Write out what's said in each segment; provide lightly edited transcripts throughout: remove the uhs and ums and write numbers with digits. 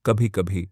कभी कभी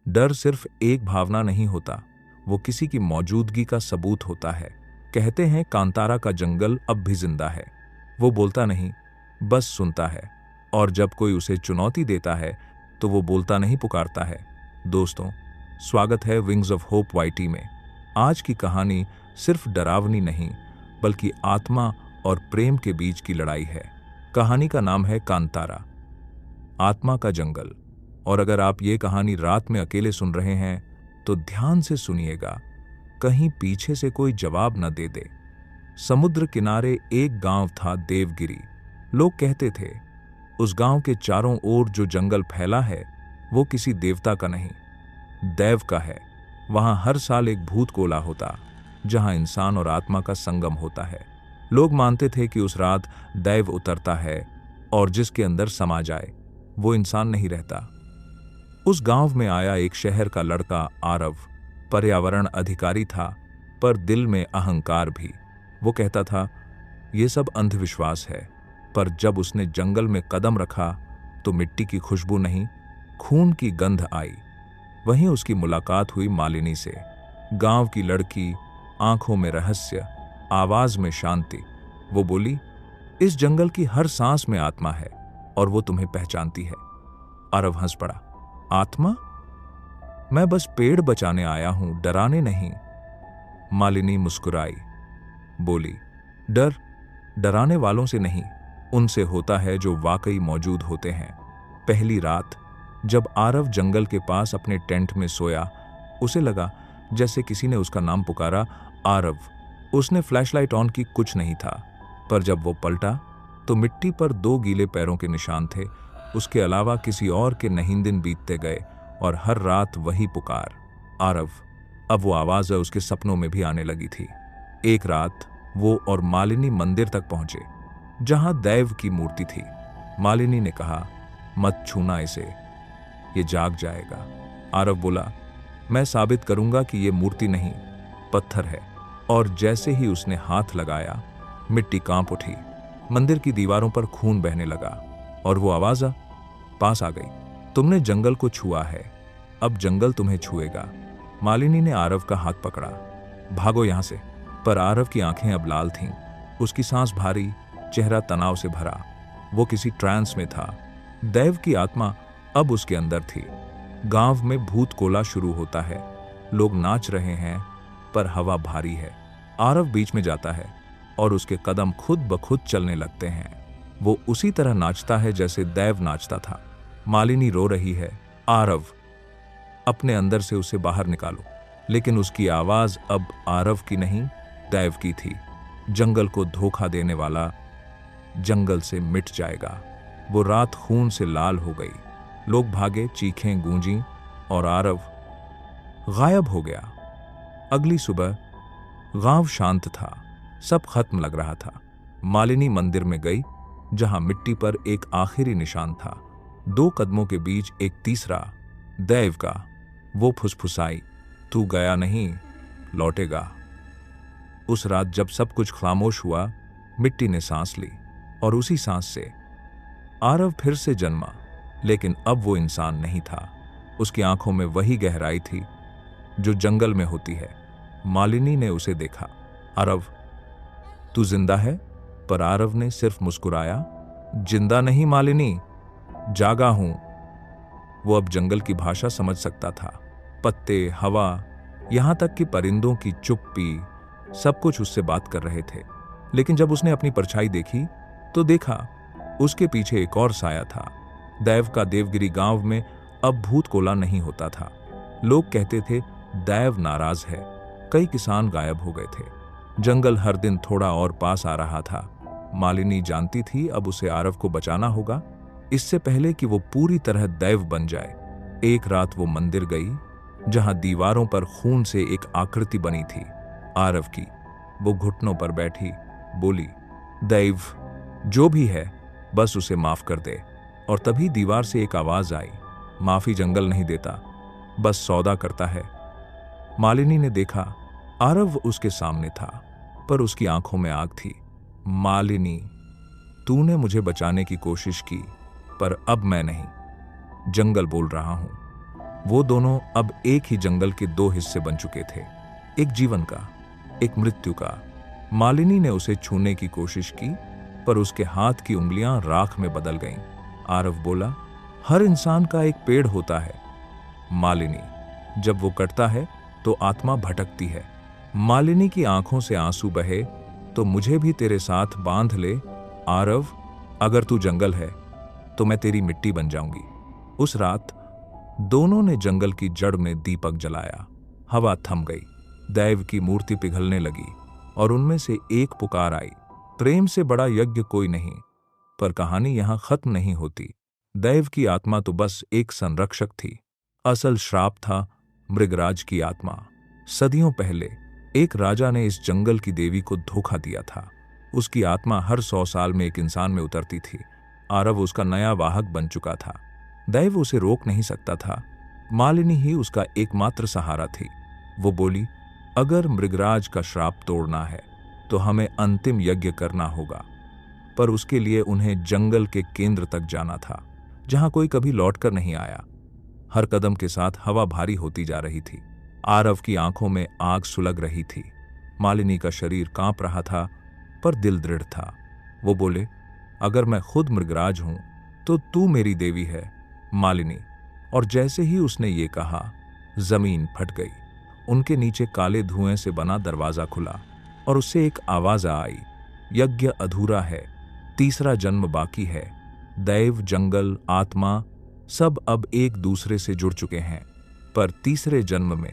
डर सिर्फ एक भावना नहीं होता, वो किसी की मौजूदगी का सबूत होता है। कहते हैं कांतारा का जंगल अब भी जिंदा है। वो बोलता नहीं, बस सुनता है। और जब कोई उसे चुनौती देता है तो वो बोलता नहीं, पुकारता है। दोस्तों, स्वागत है विंग्स ऑफ होप वाईटी में। आज की कहानी सिर्फ डरावनी नहीं, बल्कि आत्मा और प्रेम के बीच की लड़ाई है। कहानी का नाम है कांतारा, आत्मा का जंगल। और अगर आप ये कहानी रात में अकेले सुन रहे हैं तो ध्यान से सुनिएगा, कहीं पीछे से कोई जवाब न दे दे। समुद्र किनारे एक गांव था, देवगिरी। लोग कहते थे उस गांव के चारों ओर जो जंगल फैला है वो किसी देवता का नहीं, दैव का है। वहां हर साल एक भूत कोला होता, जहां इंसान और आत्मा का संगम होता है। लोग मानते थे कि उस रात दैव उतरता है और जिसके अंदर समा जाए वो इंसान नहीं रहता। उस गांव में आया एक शहर का लड़का आरव। पर्यावरण अधिकारी था, पर दिल में अहंकार भी। वो कहता था ये सब अंधविश्वास है, पर जब उसने जंगल में कदम रखा तो मिट्टी की खुशबू नहीं, खून की गंध आई। वहीं उसकी मुलाकात हुई मालिनी से। गांव की लड़की, आंखों में रहस्य, आवाज में शांति। वो बोली, इस जंगल की हर सांस में आत्मा है और वो तुम्हें पहचानती है। आरव हंस पड़ा। आत्मा? मैं बस पेड़ बचाने आया हूं, डराने नहीं। मालिनी मुस्कुराई, बोली, डर डराने वालों से नहीं, उनसे होता है जो वाकई मौजूद होते हैं। पहली रात जब आरव जंगल के पास अपने टेंट में सोया, उसे लगा जैसे किसी ने उसका नाम पुकारा, आरव। उसने फ्लैशलाइट ऑन की, कुछ नहीं था। पर जब वो पलटा तो मिट्टी पर 2 गीले पैरों के निशान थे। उसके अलावा किसी और के नहीं दिन बीतते गए और हर रात वही पुकार, आरव। अब वो आवाज उसके सपनों में भी आने लगी थी। एक रात वो और मालिनी मंदिर तक पहुंचे, जहां दैव की मूर्ति थी। मालिनी ने कहा, मत छूना इसे, ये जाग जाएगा। आरव बोला, मैं साबित करूंगा कि ये मूर्ति नहीं, पत्थर है। और जैसे ही उसने हाथ लगाया, मिट्टी कांप उठी, मंदिर की दीवारों पर खून बहने लगा और वो आवाज पास आ गई, तुमने जंगल को छुआ है, अब जंगल तुम्हें छुएगा। मालिनी ने आरव का हाथ पकड़ा, भागो यहां से। पर आरव की आंखें अब लाल थीं, उसकी सांस भारी, चेहरा तनाव से भरा। वो किसी ट्रांस में था। दैव की आत्मा अब उसके अंदर थी। गांव में भूत कोला शुरू होता है, लोग नाच रहे हैं, पर हवा भारी है। आरव बीच में जाता है और उसके कदम खुद ब खुद चलने लगते हैं। वो उसी तरह नाचता है जैसे दैव नाचता था। मालिनी रो रही है, आरव, अपने अंदर से उसे बाहर निकालो। लेकिन उसकी आवाज अब आरव की नहीं, दैव की थी। जंगल को धोखा देने वाला जंगल से मिट जाएगा। वो रात खून से लाल हो गई। लोग भागे, चीखें गूंजी और आरव गायब हो गया। अगली सुबह गांव शांत था, सब खत्म लग रहा था। मालिनी मंदिर में गई, जहां मिट्टी पर एक आखिरी निशान था, 2 कदमों के बीच एक तीसरा, दैव का। वो फुसफुसाई, तू गया नहीं, लौटेगा। उस रात जब सब कुछ खामोश हुआ, मिट्टी ने सांस ली और उसी सांस से आरव फिर से जन्मा। लेकिन अब वो इंसान नहीं था। उसकी आंखों में वही गहराई थी जो जंगल में होती है। मालिनी ने उसे देखा, आरव, तू जिंदा है? पर आरव ने सिर्फ मुस्कुराया, जिंदा नहीं मालिनी, जागा हूं। वो अब जंगल की भाषा समझ सकता था। पत्ते, हवा, यहां तक कि परिंदों की चुप्पी, सब कुछ उससे बात कर रहे थे। लेकिन जब उसने अपनी परछाई देखी तो देखा उसके पीछे एक और साया था। दैव का देवगिरी गांव में अब भूत कोला नहीं होता था। लोग कहते थे दैव नाराज है। कई किसान गायब हो गए थे। जंगल हर दिन थोड़ा और पास आ रहा था। मालिनी जानती थी अब उसे आरव को बचाना होगा, इससे पहले कि वो पूरी तरह दैव बन जाए। एक रात वो मंदिर गई, जहां दीवारों पर खून से एक आकृति बनी थी, आरव की। वो घुटनों पर बैठी, बोली, दैव, जो भी है बस उसे माफ कर दे। और तभी दीवार से एक आवाज आई, माफी जंगल नहीं देता, बस सौदा करता है। मालिनी ने देखा, आरव उसके सामने था, पर उसकी आंखों में आग थी। मालिनी, तूने मुझे बचाने की कोशिश की, पर अब मैं नहीं, जंगल बोल रहा हूं। वो दोनों अब एक ही जंगल के दो हिस्से बन चुके थे, एक जीवन का, एक मृत्यु का। मालिनी ने उसे छूने की कोशिश की, पर उसके हाथ की उंगलियां राख में बदल गईं। आरव बोला, हर इंसान का एक पेड़ होता है मालिनी, जब वो कटता है तो आत्मा भटकती है। मालिनी की आंखों से आंसू बहे, तो मुझे भी तेरे साथ बांध ले आरव, अगर तू जंगल है तो मैं तेरी मिट्टी बन जाऊंगी। उस रात दोनों ने जंगल की जड़ में दीपक जलाया। हवा थम गई, दैव की मूर्ति पिघलने लगी और उनमें से एक पुकार आई, प्रेम से बड़ा यज्ञ कोई नहीं। पर कहानी यहां खत्म नहीं होती। दैव की आत्मा तो बस एक संरक्षक थी, असल श्राप था मृगराज की आत्मा। सदियों पहले एक राजा ने इस जंगल की देवी को धोखा दिया था। उसकी आत्मा हर 100 साल में एक इंसान में उतरती थी। आरव उसका नया वाहक बन चुका था। दैव उसे रोक नहीं सकता था। मालिनी ही उसका एकमात्र सहारा थी। वो बोली, अगर मृगराज का श्राप तोड़ना है तो हमें अंतिम यज्ञ करना होगा। पर उसके लिए उन्हें जंगल के केंद्र तक जाना था, जहां कोई कभी लौटकर नहीं आया। हर कदम के साथ हवा भारी होती जा रही थी। आरव की आंखों में आग सुलग रही थी। मालिनी का शरीर कांप रहा था, पर दिल दृढ़ था। वो बोले, अगर मैं खुद मृगराज हूं तो तू मेरी देवी है मालिनी। और जैसे ही उसने ये कहा, जमीन फट गई। उनके नीचे काले धुएं से बना दरवाजा खुला और उससे एक आवाज आई, यज्ञ अधूरा है, तीसरा जन्म बाकी है। दैव, जंगल, आत्मा सब अब एक दूसरे से जुड़ चुके हैं। पर तीसरे जन्म में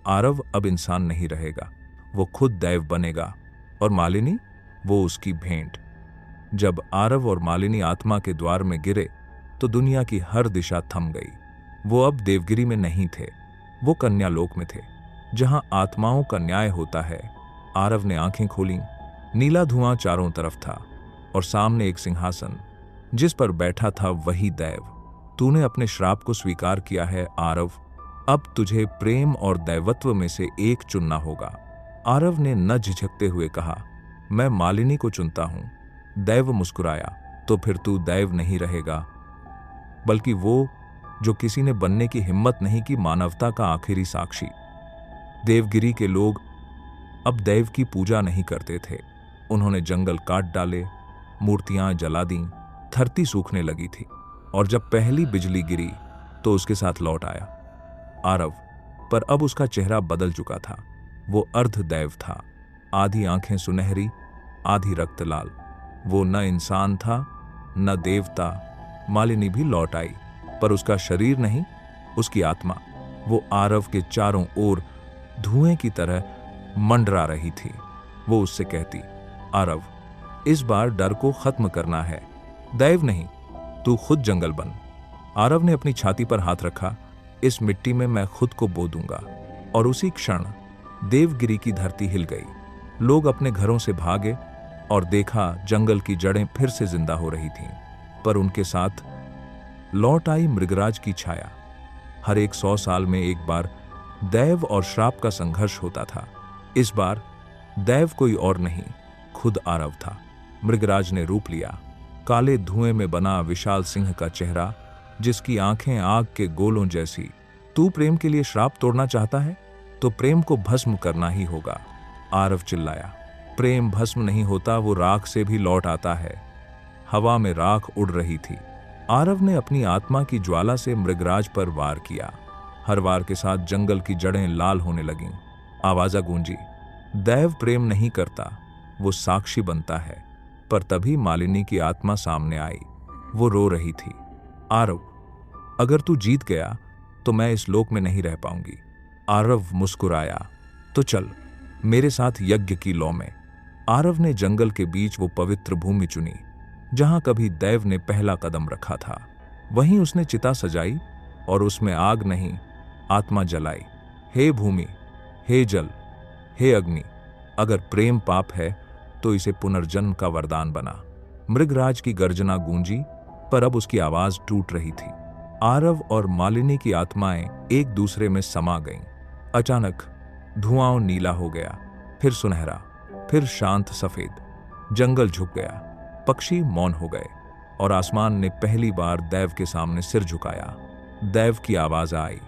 आरव अब इंसान नहीं रहेगा, वो खुद दैव बनेगा। और मालिनी, वो उसकी भेंट। जब आरव और मालिनी आत्मा के द्वार में गिरे तो दुनिया की हर दिशा थम गई। वो अब देवगिरी में नहीं थे, वो कन्यालोक में थे, जहां आत्माओं का न्याय होता है। आरव ने आंखें खोलीं। नीला धुआं चारों तरफ था और सामने एक सिंहासन, जिस पर बैठा था वही दैव। तूने अपने श्राप को स्वीकार किया है आरव, अब तुझे प्रेम और दैवत्व में से एक चुनना होगा। आरव ने न झिझकते हुए कहा, मैं मालिनी को चुनता हूं। दैव मुस्कुराया, तो फिर तू दैव नहीं रहेगा, बल्कि वो जो किसी ने बनने की हिम्मत नहीं की, मानवता का आखिरी साक्षी। देवगिरी के लोग अब दैव की पूजा नहीं करते थे। उन्होंने जंगल काट डाले, मूर्तियां जला दी, धरती सूखने लगी थी। और जब पहली बिजली गिरी तो उसके साथ लौट आया आरव, पर अब उसका चेहरा बदल चुका था। वो अर्ध दैव था, आधी आंखें सुनहरी, आधी रक्त लाल। वो न इंसान था न देवता। मालिनी भी लौट आई, पर उसका शरीर नहीं, उसकी आत्मा। वो आरव के चारों ओर धुएं की तरह मंडरा रही थी। वो उससे कहती, आरव, इस बार डर को खत्म करना है। दैव नहीं, तू खुद जंगल बन। आरव ने अपनी छाती पर हाथ रखा, इस मिट्टी में मैं खुद को बो दूंगा। और उसी क्षण देवगिरी की धरती हिल गई। लोग अपने घरों से भागे और देखा जंगल की जड़ें फिर से जिंदा हो रही थीं। पर उनके साथ लौट आई मृगराज की छाया। हर एक 100 साल में एक बार दैव और श्राप का संघर्ष होता था। इस बार दैव कोई और नहीं, खुद आरव था। मृगराज ने रूप लिया, काले धुएं में बना विशाल सिंह का चेहरा, जिसकी आंखें आग के गोलों जैसी। तू प्रेम के लिए श्राप तोड़ना चाहता है तो प्रेम को भस्म करना ही होगा। आरव चिल्लाया, प्रेम भस्म नहीं होता, वो राख से भी लौट आता है। हवा में राख उड़ रही थी। आरव ने अपनी आत्मा की ज्वाला से मृगराज पर वार किया। हर वार के साथ जंगल की जड़ें लाल होने लगीं। आवाज़ें गूंजी, दैव प्रेम नहीं करता, वो साक्षी बनता है। पर तभी मालिनी की आत्मा सामने आई। वो रो रही थी, आरव, अगर तू जीत गया तो मैं इस लोक में नहीं रह पाऊंगी। आरव मुस्कुराया, तो चल मेरे साथ यज्ञ की लौ में। आरव ने जंगल के बीच वो पवित्र भूमि चुनी जहां कभी दैव ने पहला कदम रखा था। वहीं उसने चिता सजाई और उसमें आग नहीं, आत्मा जलाई। हे भूमि, हे जल, हे अग्नि, अगर प्रेम पाप है तो इसे पुनर्जन्म का वरदान बना। मृगराज की गर्जना गूंजी, पर अब उसकी आवाज टूट रही थी। आरव और मालिनी की आत्माएं एक दूसरे में समा गईं। अचानक धुआं नीला हो गया, फिर सुनहरा, फिर शांत सफेद। जंगल झुक गया, पक्षी मौन हो गए और आसमान ने पहली बार दैव के सामने सिर झुकाया। दैव की आवाज आई,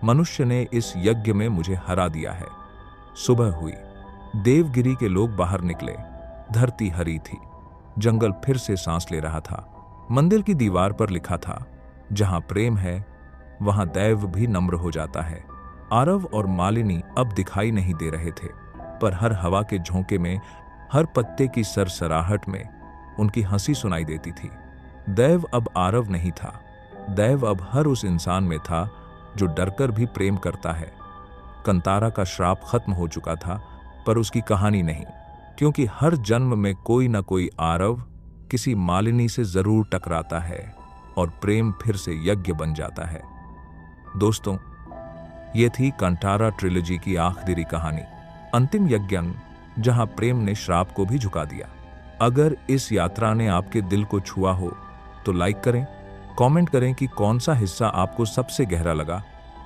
मनुष्य ने इस यज्ञ में मुझे हरा दिया है। सुबह हुई। देवगिरी के लोग बाहर निकले। धरती हरी थी। जंगल फिर से सांस ले रहा था। मंदिर की दीवार पर लिखा था, जहां प्रेम है वहां दैव भी नम्र हो जाता है। आरव और मालिनी अब दिखाई नहीं दे रहे थे, पर हर हवा के झोंके में, हर पत्ते की सरसराहट में उनकी हंसी सुनाई देती थी। दैव अब आरव नहीं था। दैव अब हर उस इंसान में था जो डरकर भी प्रेम करता है। कंतारा का श्राप खत्म हो चुका था, पर उसकी कहानी नहीं, क्योंकि हर जन्म में कोई न कोई आरव किसी मालिनी से जरूर टकराता है और प्रेम फिर से यज्ञ बन जाता है। दोस्तों, ये थी कंतारा ट्रिलॉजी की आखिरी कहानी, अंतिम यज्ञ, जहां प्रेम ने श्राप को भी झुका दिया। अगर इस यात्रा ने आपके दिल को छुआ हो तो लाइक करें, कमेंट करें कि कौन सा हिस्सा आपको सबसे गहरा लगा।